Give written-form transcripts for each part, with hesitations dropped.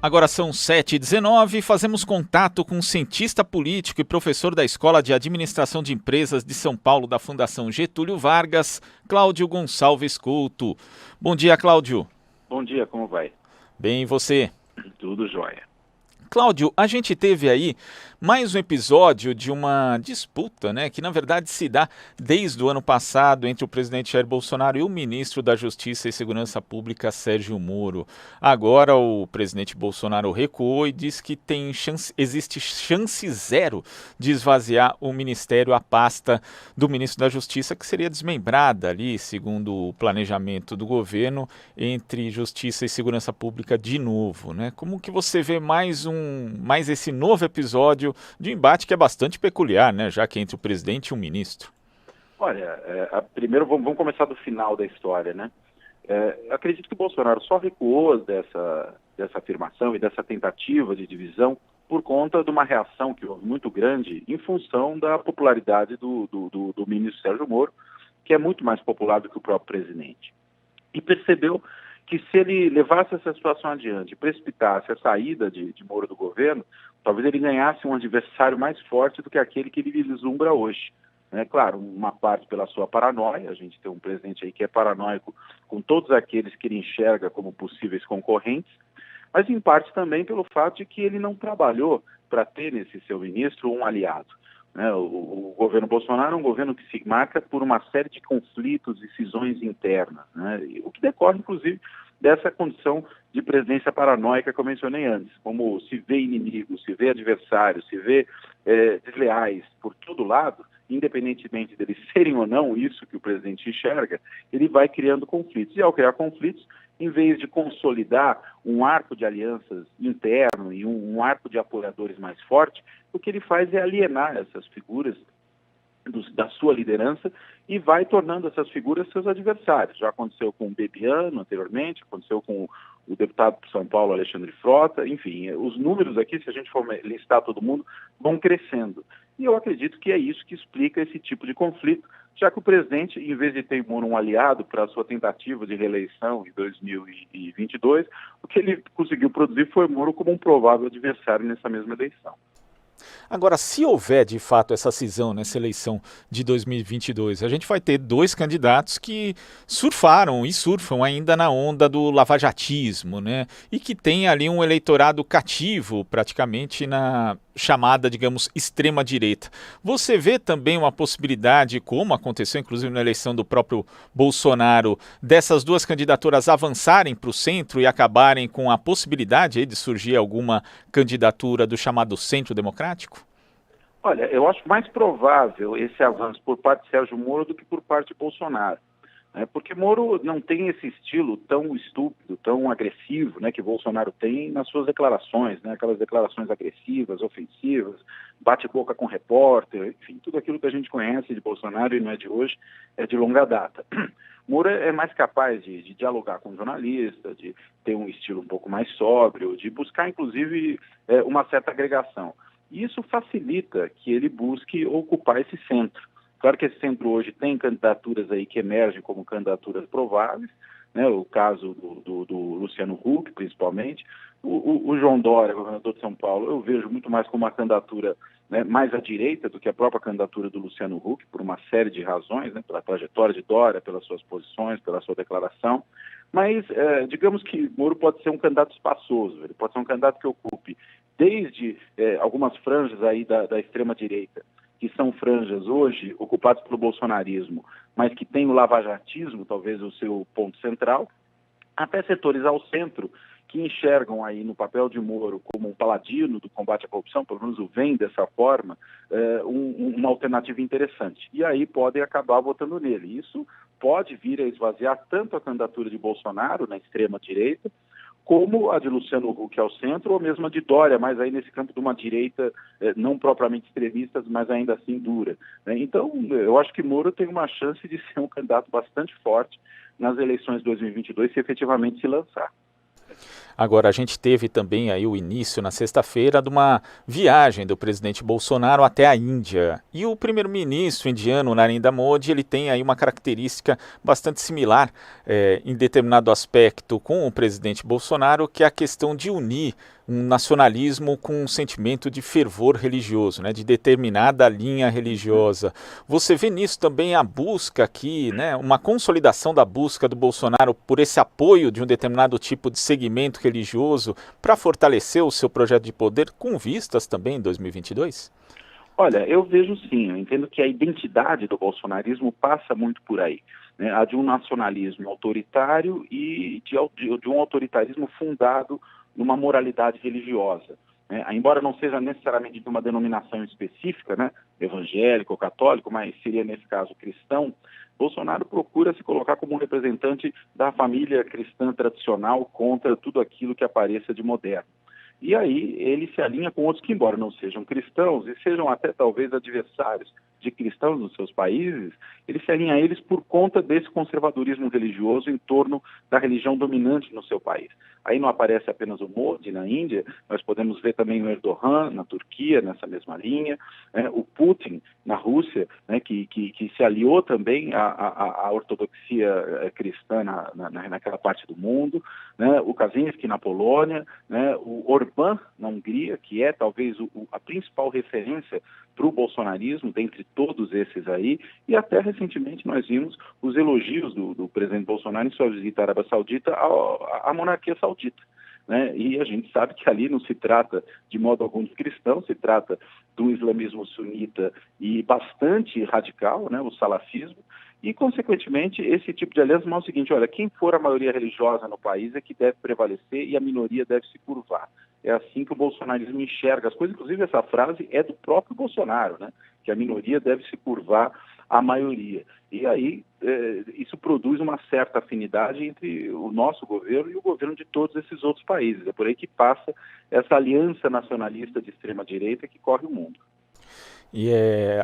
Agora são 7h19, fazemos contato com um cientista político e professor da Escola de Administração de Empresas de São Paulo da Fundação Getúlio Vargas, Cláudio Gonçalves Couto. Bom dia, Cláudio. Bom dia, como vai? Bem, e você? Tudo jóia. Cláudio, a gente teve aí mais um episódio de uma disputa, né, que na verdade se dá desde o ano passado entre o presidente Jair Bolsonaro e o ministro da Justiça e Segurança Pública, Sérgio Moro. Agora o presidente Bolsonaro recuou e diz que existe chance zero de esvaziar o ministério, a pasta do ministro da Justiça, que seria desmembrada ali, segundo o planejamento do governo, entre Justiça e Segurança Pública de novo, né? Como que você vê mais esse novo episódio de um embate que é bastante peculiar, né, já que é entre o presidente e o ministro? Olha, primeiro vamos começar do final da história, né? Acredito que o Bolsonaro só recuou dessa afirmação e dessa tentativa de divisão por conta de uma reação que houve muito grande em função da popularidade do ministro Sérgio Moro, que é muito mais popular do que o próprio presidente. E percebeu que se ele levasse essa situação adiante, precipitasse a saída de Moro do governo, talvez ele ganhasse um adversário mais forte do que aquele que ele vislumbra hoje. Claro, uma parte pela sua paranoia, a gente tem um presidente aí que é paranoico com todos aqueles que ele enxerga como possíveis concorrentes, mas em parte também pelo fato de que ele não trabalhou para ter nesse seu ministro um aliado. O governo Bolsonaro é um governo que se marca por uma série de conflitos e cisões internas, o que decorre, inclusive, dessa condição de presidência paranoica que eu mencionei antes. Como se vê inimigos, se vê adversários, se vê desleais por todo lado, independentemente deles serem ou não isso que o presidente enxerga, ele vai criando conflitos. E ao criar conflitos, em vez de consolidar um arco de alianças interno e um arco de apoiadores mais forte, o que ele faz é alienar essas figuras da sua liderança e vai tornando essas figuras seus adversários. Já aconteceu com o Bebiano anteriormente, aconteceu com o deputado de São Paulo, Alexandre Frota, enfim, os números aqui, se a gente for listar todo mundo, vão crescendo. E eu acredito que é isso que explica esse tipo de conflito, já que o presidente, em vez de ter Moro um aliado para a sua tentativa de reeleição em 2022, o que ele conseguiu produzir foi Moro como um provável adversário nessa mesma eleição. Agora, se houver de fato essa cisão nessa eleição de 2022, a gente vai ter dois candidatos que surfaram e surfam ainda na onda do lavajatismo, né? E que tem ali um eleitorado cativo praticamente na chamada, digamos, extrema-direita. Você vê também uma possibilidade, como aconteceu inclusive na eleição do próprio Bolsonaro, dessas duas candidaturas avançarem para o centro e acabarem com a possibilidade aí de surgir alguma candidatura do chamado centro democrático? Olha, eu acho mais provável esse avanço por parte de Sérgio Moro do que por parte de Bolsonaro. Porque Moro não tem esse estilo tão estúpido, tão agressivo, que Bolsonaro tem nas suas declarações, aquelas declarações agressivas, ofensivas, bate-boca com repórter, enfim, tudo aquilo que a gente conhece de Bolsonaro e não é de hoje, é de longa data. Moro é mais capaz de dialogar com o jornalista, de ter um estilo um pouco mais sóbrio, de buscar, inclusive, uma certa agregação. E isso facilita que ele busque ocupar esse centro. Claro que esse centro hoje tem candidaturas aí que emergem como candidaturas prováveis, o caso do Luciano Huck, principalmente. O João Dória, governador de São Paulo, eu vejo muito mais como uma candidatura mais à direita do que a própria candidatura do Luciano Huck, por uma série de razões, pela trajetória de Dória, pelas suas posições, pela sua declaração. Mas digamos que Moro pode ser um candidato espaçoso, ele pode ser um candidato que ocupe desde algumas franjas aí da extrema-direita, que são franjas hoje ocupadas pelo bolsonarismo, mas que tem o lavajatismo, talvez o seu ponto central, até setores ao centro que enxergam aí no papel de Moro como um paladino do combate à corrupção, pelo menos o veem dessa forma, uma alternativa interessante. E aí podem acabar votando nele. Isso pode vir a esvaziar tanto a candidatura de Bolsonaro na extrema-direita, como a de Luciano Huck ao centro, ou mesmo a de Dória, mas aí nesse campo de uma direita não propriamente extremista, mas ainda assim dura. Então, eu acho que Moro tem uma chance de ser um candidato bastante forte nas eleições de 2022, se efetivamente se lançar. Agora, a gente teve também aí o início na sexta-feira de uma viagem do presidente Bolsonaro até a Índia. E o primeiro-ministro indiano, Narendra Modi, ele tem aí uma característica bastante similar em determinado aspecto com o presidente Bolsonaro, que é a questão de unir um nacionalismo com um sentimento de fervor religioso, né, de determinada linha religiosa. Você vê nisso também a busca aqui, né, uma consolidação da busca do Bolsonaro por esse apoio de um determinado tipo de segmento religioso para fortalecer o seu projeto de poder com vistas também em 2022? Olha, eu vejo sim, eu entendo que a identidade do bolsonarismo passa muito por aí, né? A de um nacionalismo autoritário e de um autoritarismo fundado numa moralidade religiosa, né? Embora não seja necessariamente de uma denominação específica, né, evangélico ou católico, mas seria nesse caso cristão, Bolsonaro procura se colocar como um representante da família cristã tradicional contra tudo aquilo que apareça de moderno. E aí ele se alinha com outros que, embora não sejam cristãos e sejam até talvez adversários de cristãos nos seus países, ele se alinha a eles por conta desse conservadorismo religioso em torno da religião dominante no seu país. Aí não aparece apenas o Modi na Índia, nós podemos ver também o Erdogan na Turquia, nessa mesma linha, né, o Putin na Rússia, né, que se aliou também à ortodoxia cristã naquela parte do mundo, né, o Kaczynski na Polônia, né, o Orbán na Hungria, que é talvez a principal referência para o bolsonarismo, dentre todos esses aí, e até recentemente nós vimos os elogios do presidente Bolsonaro em sua visita à Arábia Saudita à monarquia saudita, né? E a gente sabe que ali não se trata de modo algum de cristão, se trata de um islamismo sunita e bastante radical, né, o salafismo, e, consequentemente, esse tipo de aliança é o seguinte: olha, quem for a maioria religiosa no país é que deve prevalecer e a minoria deve se curvar. É assim que o bolsonarismo enxerga as coisas. Inclusive, essa frase é do próprio Bolsonaro, né? Que a minoria deve se curvar à maioria. E aí, isso produz uma certa afinidade entre o nosso governo e o governo de todos esses outros países. É por aí que passa essa aliança nacionalista de extrema-direita que corre o mundo. E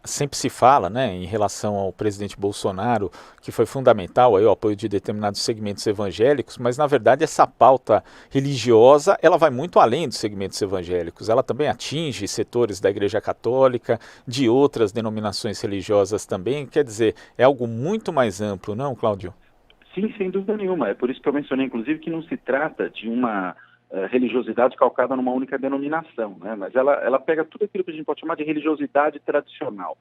sempre se fala, né, em relação ao presidente Bolsonaro, que foi fundamental aí, o apoio de determinados segmentos evangélicos, mas na verdade essa pauta religiosa ela vai muito além dos segmentos evangélicos. Ela também atinge setores da Igreja Católica, de outras denominações religiosas também. Quer dizer, é algo muito mais amplo, não, Cláudio? Sim, sem dúvida nenhuma. É por isso que eu mencionei, inclusive, que não se trata de uma religiosidade calcada numa única denominação, né? Mas ela pega tudo aquilo que a gente pode chamar de religiosidade tradicional.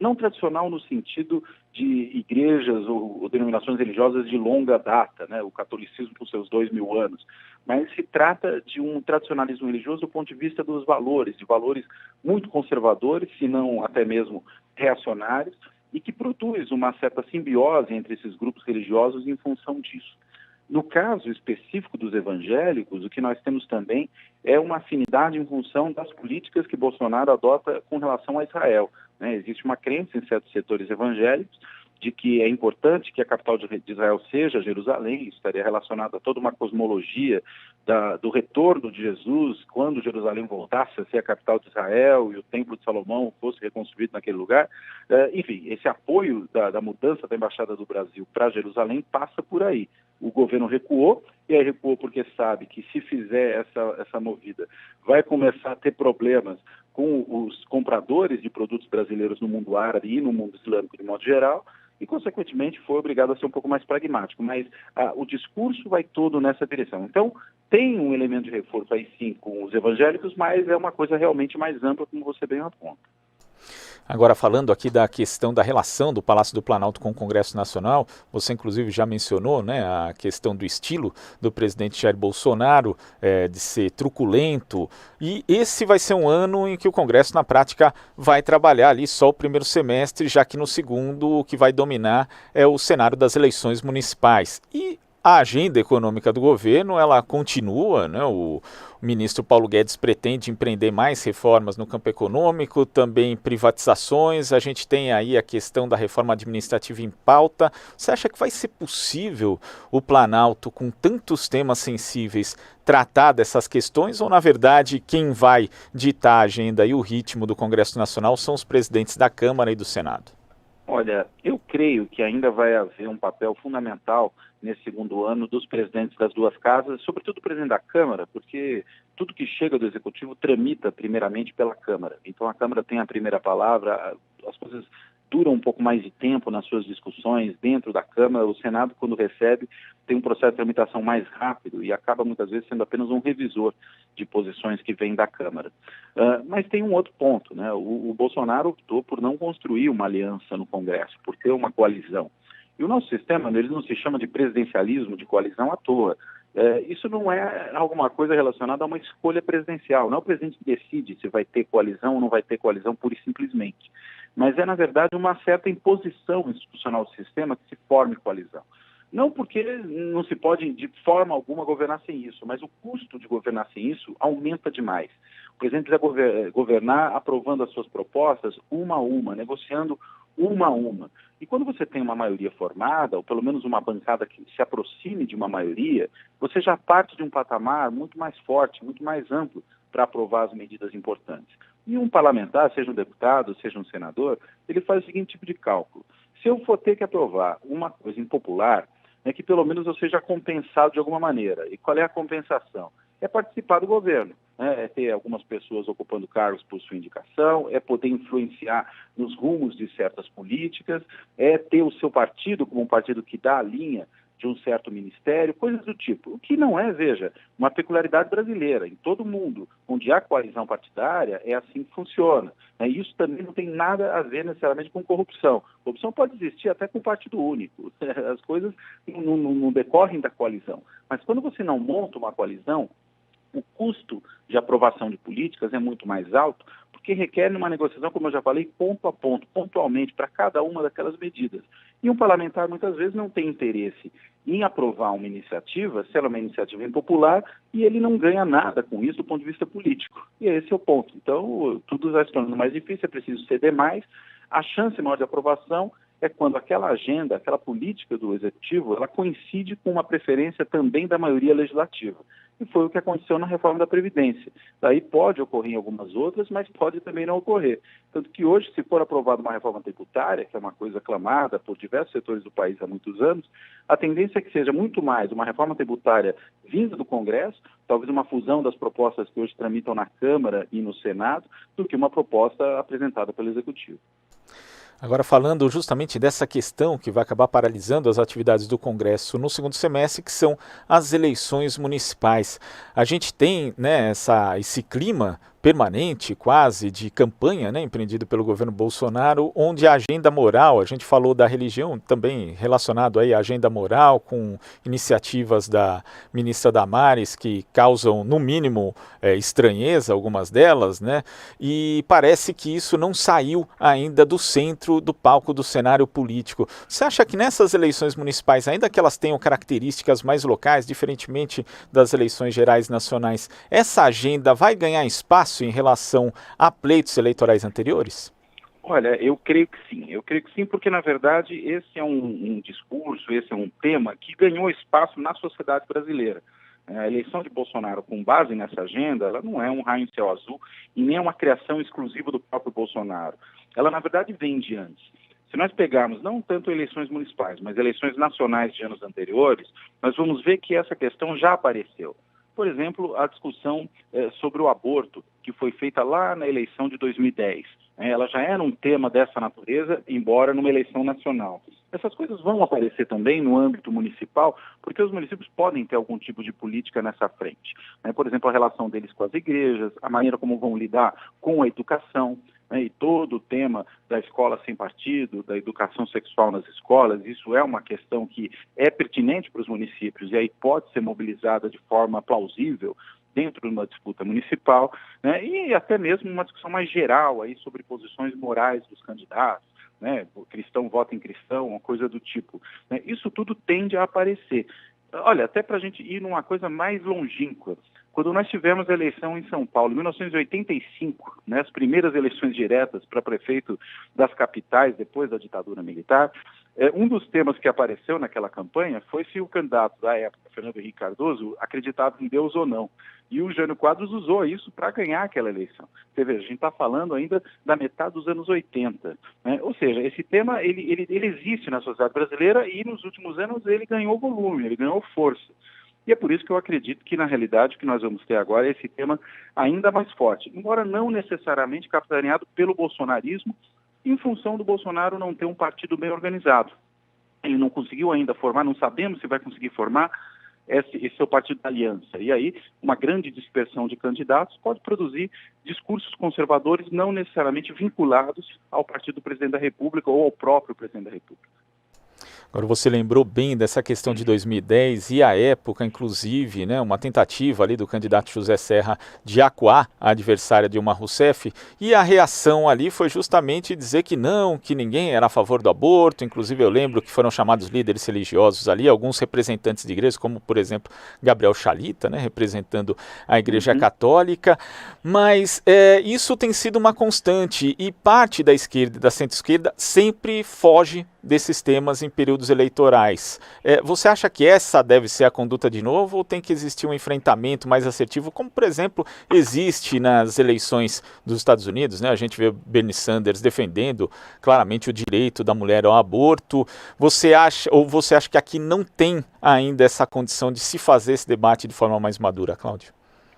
Não tradicional no sentido de igrejas ou denominações religiosas de longa data, né? O catolicismo com seus 2000 anos, mas se trata de um tradicionalismo religioso do ponto de vista dos valores, de valores muito conservadores, se não até mesmo reacionários, e que produz uma certa simbiose entre esses grupos religiosos em função disso. No caso específico dos evangélicos, o que nós temos também é uma afinidade em função das políticas que Bolsonaro adota com relação a Israel, né? Existe uma crença em certos setores evangélicos de que é importante que a capital de Israel seja Jerusalém. Isso estaria relacionado a toda uma cosmologia do retorno de Jesus, quando Jerusalém voltasse a ser a capital de Israel e o Templo de Salomão fosse reconstruído naquele lugar. Enfim, esse apoio da mudança da Embaixada do Brasil para Jerusalém passa por aí. O governo recuou, e aí recuou porque sabe que se fizer essa movida, vai começar a ter problemas com os compradores de produtos brasileiros no mundo árabe e no mundo islâmico de modo geral, e, consequentemente, foi obrigado a ser um pouco mais pragmático. Mas o discurso vai todo nessa direção. Então, tem um elemento de reforço aí, sim, com os evangélicos, mas é uma coisa realmente mais ampla, como você bem aponta. Agora, falando aqui da questão da relação do Palácio do Planalto com o Congresso Nacional, você inclusive já mencionou, né, a questão do estilo do presidente Jair Bolsonaro, de ser truculento, e esse vai ser um ano em que o Congresso, na prática, vai trabalhar ali só o primeiro semestre, já que no segundo o que vai dominar é o cenário das eleições municipais. E a agenda econômica do governo, ela continua, né? O ministro Paulo Guedes pretende empreender mais reformas no campo econômico, também privatizações. A gente tem aí a questão da reforma administrativa em pauta. Você acha que vai ser possível o Planalto, com tantos temas sensíveis, tratar dessas questões? Ou, na verdade, quem vai ditar a agenda e o ritmo do Congresso Nacional são os presidentes da Câmara e do Senado? Olha, eu creio que ainda vai haver um papel fundamental nesse segundo ano dos presidentes das duas casas, sobretudo o presidente da Câmara, porque tudo que chega do Executivo tramita primeiramente pela Câmara. Então a Câmara tem a primeira palavra, as coisas duram um pouco mais de tempo nas suas discussões dentro da Câmara. O Senado, quando recebe, tem um processo de tramitação mais rápido e acaba muitas vezes sendo apenas um revisor de posições que vêm da Câmara. Mas tem um outro ponto, né? O Bolsonaro optou por não construir uma aliança no Congresso, por ter uma coalizão. E o nosso sistema, ele não se chama de presidencialismo de coalizão à toa. Isso não é alguma coisa relacionada a uma escolha presidencial. Não é o presidente que decide se vai ter coalizão ou não vai ter coalizão pura e simplesmente. Mas é, na verdade, uma certa imposição institucional do sistema que se forme coalizão. Não porque não se pode, de forma alguma, governar sem isso, mas o custo de governar sem isso aumenta demais. O presidente precisa governar aprovando as suas propostas uma a uma, negociando uma a uma. E quando você tem uma maioria formada, ou pelo menos uma bancada que se aproxime de uma maioria, você já parte de um patamar muito mais forte, muito mais amplo para aprovar as medidas importantes. E um parlamentar, seja um deputado, seja um senador, ele faz o seguinte tipo de cálculo. Se eu for ter que aprovar uma coisa impopular, é que pelo menos eu seja compensado de alguma maneira. E qual é a compensação? É participar do governo, né? É ter algumas pessoas ocupando cargos por sua indicação, é poder influenciar nos rumos de certas políticas, é ter o seu partido como um partido que dá a linha de um certo ministério, coisas do tipo. O que não é, veja, uma peculiaridade brasileira. Em todo mundo onde há coalizão partidária, é assim que funciona. Isso também não tem nada a ver necessariamente com corrupção. Corrupção pode existir até com partido único. As coisas não decorrem da coalizão. Mas quando você não monta uma coalizão, o custo de aprovação de políticas é muito mais alto, porque requer uma negociação, como eu já falei, ponto a ponto, pontualmente, para cada uma daquelas medidas. E um parlamentar, muitas vezes, não tem interesse em aprovar uma iniciativa, se ela é uma iniciativa impopular, e ele não ganha nada com isso do ponto de vista político. E esse é o ponto. Então, tudo vai se tornando mais difícil, é preciso ceder mais. A chance maior de aprovação é quando aquela agenda, aquela política do Executivo, ela coincide com uma preferência também da maioria legislativa. E foi o que aconteceu na reforma da Previdência. Daí pode ocorrer em algumas outras, mas pode também não ocorrer. Tanto que hoje, se for aprovada uma reforma tributária, que é uma coisa aclamada por diversos setores do país há muitos anos, a tendência é que seja muito mais uma reforma tributária vinda do Congresso, talvez uma fusão das propostas que hoje tramitam na Câmara e no Senado, do que uma proposta apresentada pelo Executivo. Agora, falando justamente dessa questão que vai acabar paralisando as atividades do Congresso no segundo semestre, que são as eleições municipais. A gente tem, né, esse clima permanente, quase, de campanha, né, empreendido pelo governo Bolsonaro, onde a agenda moral, a gente falou da religião também relacionado aí à agenda moral, com iniciativas da ministra Damares que causam, no mínimo, estranheza, algumas delas, né, e parece que isso não saiu ainda do centro do palco do cenário político. Você acha que nessas eleições municipais, ainda que elas tenham características mais locais, diferentemente das eleições gerais nacionais, essa agenda vai ganhar espaço em relação a pleitos eleitorais anteriores? Olha, eu creio que sim. Eu creio que sim, porque, na verdade, esse é um discurso, esse é um tema que ganhou espaço na sociedade brasileira. A eleição de Bolsonaro, com base nessa agenda, ela não é um raio em céu azul e nem é uma criação exclusiva do próprio Bolsonaro. Ela, na verdade, vem de antes. Se nós pegarmos não tanto eleições municipais, mas eleições nacionais de anos anteriores, nós vamos ver que essa questão já apareceu. Por exemplo, a discussão sobre o aborto, que foi feita lá na eleição de 2010. Ela já era um tema dessa natureza, embora numa eleição nacional. Essas coisas vão aparecer também no âmbito municipal, porque os municípios podem ter algum tipo de política nessa frente. Por exemplo, a relação deles com as igrejas, a maneira como vão lidar com a educação, e todo o tema da escola sem partido, da educação sexual nas escolas, isso é uma questão que é pertinente para os municípios e aí pode ser mobilizada de forma plausível dentro de uma disputa municipal, e até mesmo uma discussão mais geral aí sobre posições morais dos candidatos, o cristão vota em cristão, uma coisa do tipo. Isso tudo tende a aparecer. Olha, até para a gente ir numa coisa mais longínqua, quando nós tivemos a eleição em São Paulo, em 1985, as primeiras eleições diretas para prefeito das capitais depois da ditadura militar, Um dos temas que apareceu naquela campanha foi se o candidato da época, Fernando Henrique Cardoso, acreditava em Deus ou não. E o Jânio Quadros usou isso para ganhar aquela eleição. Você vê, a gente está falando ainda da metade dos anos 80. Né? Ou seja, esse tema ele existe na sociedade brasileira e nos últimos anos ele ganhou volume, ele ganhou força. E é por isso que eu acredito que, na realidade, o que nós vamos ter agora é esse tema ainda mais forte, embora não necessariamente capitaneado pelo bolsonarismo, em função do Bolsonaro não ter um partido bem organizado. Ele não conseguiu ainda formar, não sabemos se vai conseguir formar esse seu partido da aliança. E aí, uma grande dispersão de candidatos pode produzir discursos conservadores não necessariamente vinculados ao partido do presidente da República ou ao próprio presidente da República. Agora você lembrou bem dessa questão de 2010 e a época, inclusive, né, uma tentativa ali do candidato José Serra de acuar a adversária Dilma Rousseff, e a reação ali foi justamente dizer que não, que ninguém era a favor do aborto. Inclusive eu lembro que foram chamados líderes religiosos ali, alguns representantes de igrejas, como por exemplo Gabriel Chalita, né, representando a Igreja Católica, mas isso tem sido uma constante e parte da esquerda e da centro-esquerda sempre foge desses temas em períodos eleitorais. Você acha que essa deve ser a conduta de novo ou tem que existir um enfrentamento mais assertivo, como por exemplo existe nas eleições dos Estados Unidos, né? A gente vê Bernie Sanders defendendo claramente o direito da mulher ao aborto. Você acha que aqui não tem ainda essa condição de se fazer esse debate de forma mais madura, Cláudio?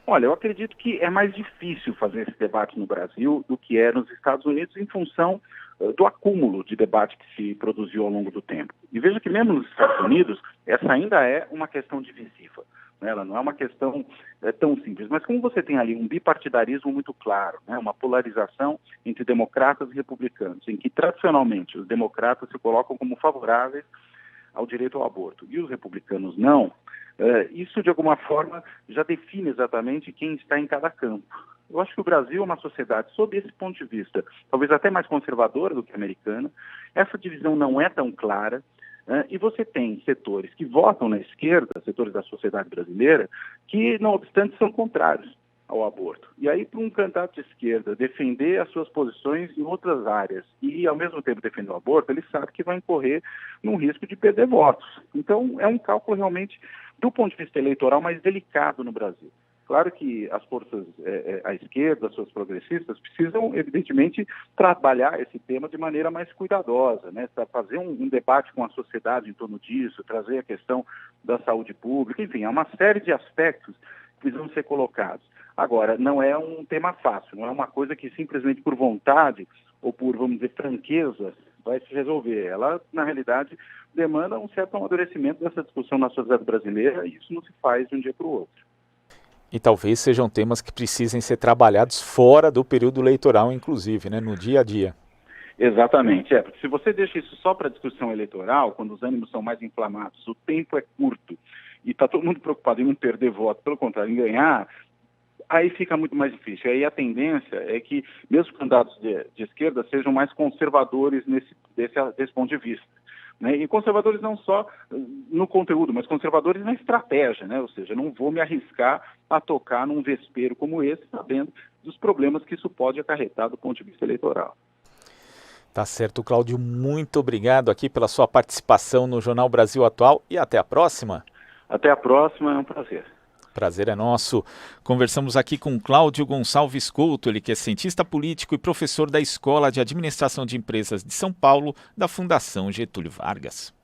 Olha, eu acredito que é mais difícil fazer esse debate no Brasil do que é nos Estados Unidos em função do acúmulo de debate que se produziu ao longo do tempo. E veja que mesmo nos Estados Unidos, essa ainda é uma questão divisiva. Né? Ela não é uma questão tão simples. Mas como você tem ali um bipartidarismo muito claro, né? Uma polarização entre democratas e republicanos, em que tradicionalmente os democratas se colocam como favoráveis ao direito ao aborto e os republicanos não, isso de alguma forma já define exatamente quem está em cada campo. Eu acho que o Brasil é uma sociedade, sob esse ponto de vista, talvez até mais conservadora do que a americana. Essa divisão não é tão clara, e você tem setores que votam na esquerda, setores da sociedade brasileira, que, não obstante, são contrários ao aborto. E aí, para um candidato de esquerda defender as suas posições em outras áreas e, ao mesmo tempo, defender o aborto, ele sabe que vai incorrer num risco de perder votos. Então, é um cálculo realmente, do ponto de vista eleitoral, mais delicado no Brasil. Claro que as forças à esquerda, as forças progressistas, precisam, evidentemente, trabalhar esse tema de maneira mais cuidadosa, né? Fazer um debate com a sociedade em torno disso, trazer a questão da saúde pública, enfim, há uma série de aspectos que precisam ser colocados. Agora, não é um tema fácil, não é uma coisa que simplesmente por vontade ou por, vamos dizer, franqueza vai se resolver. Ela, na realidade, demanda um certo amadurecimento dessa discussão na sociedade brasileira e isso não se faz de um dia para o outro. E talvez sejam temas que precisem ser trabalhados fora do período eleitoral, inclusive, né, no dia a dia. Exatamente, porque se você deixa isso só para discussão eleitoral, quando os ânimos são mais inflamados, o tempo é curto e está todo mundo preocupado em não perder voto, pelo contrário, em ganhar, aí fica muito mais difícil. Aí a tendência é que mesmo candidatos de esquerda sejam mais conservadores desse ponto de vista. Né? E conservadores não só no conteúdo, mas conservadores na estratégia, né? Ou seja, não vou me arriscar a tocar num vespeiro como esse, sabendo dos problemas que isso pode acarretar do ponto de vista eleitoral. Tá certo, Cláudio, muito obrigado aqui pela sua participação no Jornal Brasil Atual e até a próxima. Até a próxima, é um prazer. Prazer é nosso. Conversamos aqui com Cláudio Gonçalves Couto, ele que é cientista político e professor da Escola de Administração de Empresas de São Paulo, da Fundação Getúlio Vargas.